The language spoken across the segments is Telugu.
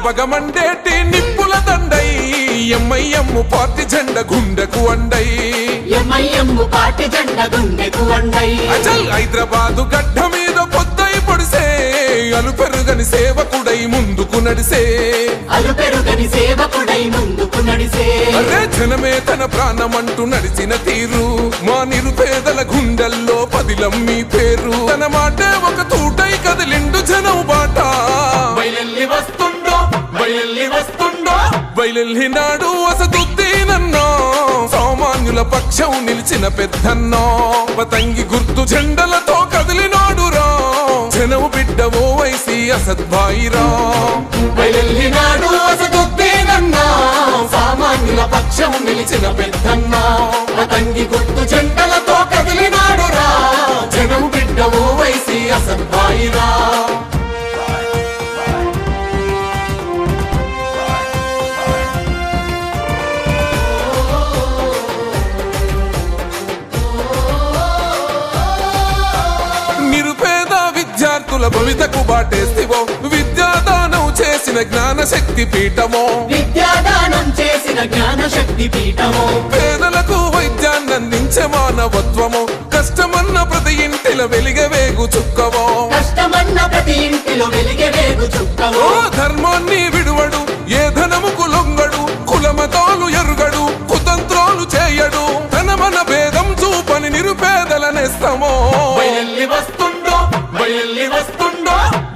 బగమండేటి నిప్పుల దండై ఎంఐఎం పార్టీ జెండ గుండెకు అండై అచల్ హైదరాబాదు గడ్డ మీద పొద్దై పొడిసే అలుపెరుగని సేవకుడై ముందుకు నడిసే అరే జనమే తన ప్రాణమంటూ నడిచిన తీరు మా నిరుపేదల గుండెల్లో పదిలం మీ పేరు తన మాటే ఒక తూటై కదిలిండు జనం బాట బయలెల్లినాడు అసదుద్దీనన్నో సామాన్యుల పక్షం నిలిచిన పెద్దన్నో పతంగి గుర్తు జెండలతో కదిలినాడు రా జనము బిడ్డ ఓవైసీ అసద్భాయిరా బయలెల్లినాడు అసదుద్దీనన్నో సామాన్యుల పక్షం నిలిచిన పెద్దన్నో పతంగి గుర్తు జెండలతో కదిలినాడు రా జనము బిడ్డ ఓవైసీ అసద్భాయిరా విద్యార్థుల భవితకు బాటేస్తివో విద్యాదానం చేసిన జ్ఞానశక్తి పీఠమో పేదలకు వైద్యాన్ని అందించే మానవత్వమో కష్టమన్న ప్రతి ఇంటిలో వెలిగవేగు చుక్కవో ధర్మాన్ని విడువడు ఏ ధనముకు లొంగడు కులమతాలు ఎరుగడు కుతంత్రాలు చేయడు తన మన భేదం చూపని నిరుపేదల నేస్తమో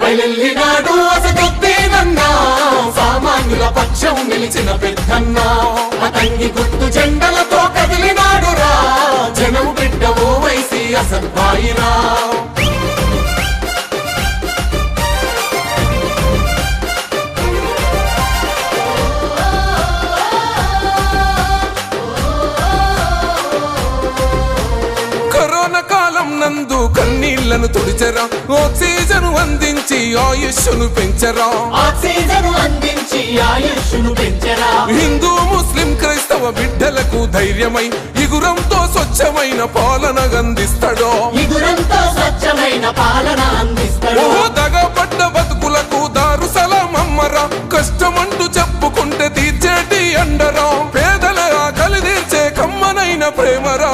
బయలెల్లినాడు అసదుద్దీనన్నో సామాన్యుల పక్షం నిలిచిన పెద్దన్నో పతంగి గుర్తు జెండలతో కదిలినాడు రా జనం బిడ్డ ఓవైసీ అసద్భాయిరా నందు కన్నీళ్లను తుడిచరా ఆక్సిజన్ అందించి ఆయుష్ను పెంచరా హిందూ ముస్లిం క్రైస్తవ బిడ్డలకు ధైర్యమై ఇగురంతో స్వచ్ఛమైన పాలన అందిస్తాడో దగపడ్డ బతుకులకు దారు సలాం అమ్మరా కష్టమంటూ చెప్పుకుంటే తీర్చేటి అండరా పేదల ఆకలి తీర్చే కమ్మనైన ప్రేమరా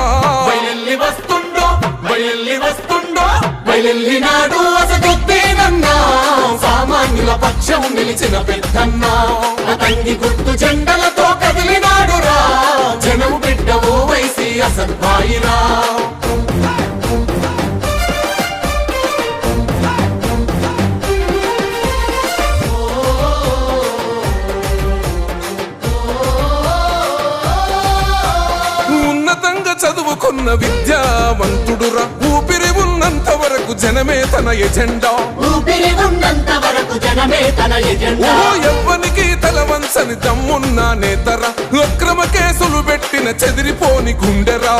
బయలెల్లినాడు అసదుద్దీనన్నో సామాన్యుల పక్షం నిలిచిన పెద్దన్నో పతంగి గుర్తు జెండలతో కదిలినాడు రా జనం బిడ్డ ఓవైసీ అసద్భాయిరా చదువుకున్న విద్యావంతుడురా ఊపిరి ఉన్నంత వరకు జనమే తన ఎజెండా ఎవ్వనికి తల వంచని దమ్మున్న నేతరా అక్రమ కేసులు పెట్టిన చెదిరిపోని గుండెరా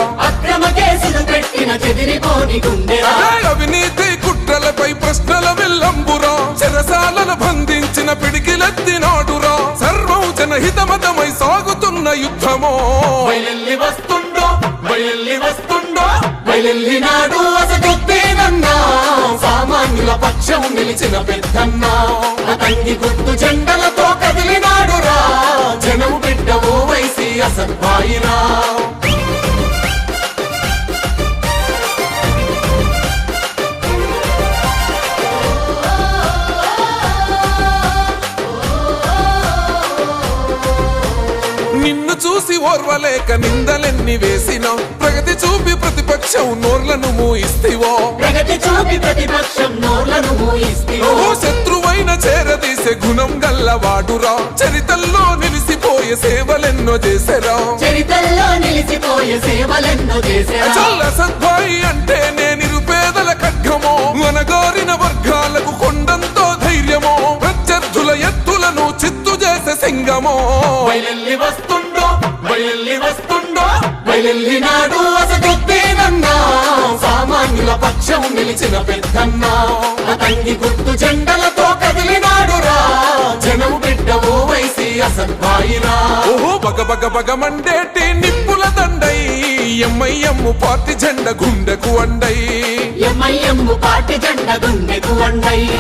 అవినీతి కుట్రలపై ప్రశ్నల విల్లంబురా చెరసాలను బంధించిన పిడికిలెత్తినాడురా సర్వం జనహితమతమై సాగుతున్న యుద్ధమో బయలెల్లినాడు అసదుద్దీనన్నో సామాన్యుల పక్షం నిలిచిన పెద్దన్నో పతంగి గుర్తు జెండలతో కదిలినాడు రా జనం బిడ్డ ఓవైసీ అసద్భాయిరా నిన్ను చూసి ఓర్వలేక నిందలెన్ని వేసినా ప్రగతి చూపి ప్రతిపక్షం నోర్లను మూయిస్తివో శత్రువైన చేరదీసే గుణం గల్లవాడురా చరితల్లో నిలిసిపోయే సేవలెన్నో చేసరా అసద్భాయి అంటే నే నిరుపేదల ఖడ్గమో అనగారిన వర్గాలకు కొండంతో ధైర్యమో ప్రత్యర్థుల ఎత్తులను చిత్తు చేసే సింగమో బయలెల్లినాడు అసదుద్దీనన్నో సామాన్యుల పక్షం నిలిచిన పెద్దన్నో పతంగి గుర్తు జెండలతో కదిలినాడు రా జనం బిడ్డ ఓవైసీ అసద్భాయిరా బగమండేటి నిప్పుల దండై ఎంఐఎం పార్టీ జెండ గుండెకు అండై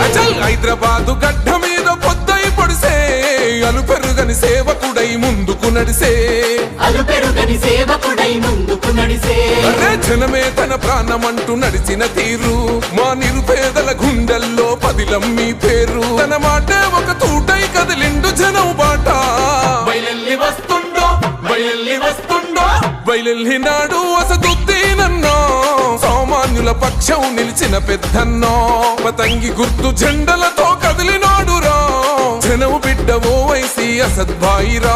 అచల్ హైదరాబాదు గడ్డ మీద పొద్దై పొడిసే అలుపెరుగని సేవకుడై ముందుకు నడిసే అలుపెరుగని సేవకుడై ముందుకు నడిసే అరే జనమే తన ప్రాణమంటూ నడిచిన తీరు మా నిరుపేదల గుండెల్లో పదిలం మీ పేరు తన మాటే ఒక తూటై కదిలిండు జనం బాట బయలెల్లి వస్తుండో బయలెల్లి వస్తుండో బయలెల్లినాడు అసదుద్దీనన్నో సామాన్యుల పక్షం నిలిచిన పెద్దన్నో పతంగి గుర్తు జెండలతో కదిలినాడురా జనము బిడ్డ ఓవైసీ అసద్భాయిరా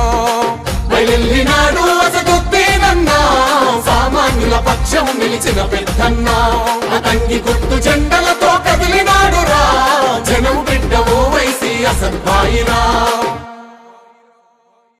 బయలెల్లినాడు అసదుద్దీనన్నా సామాన్యుల పక్షం నిలిచిన పెద్దన్నా పతంగి గుర్తు జెండలతో కదిలినాడురా జనము బిడ్డ ఓవైసీ అసద్భాయిరా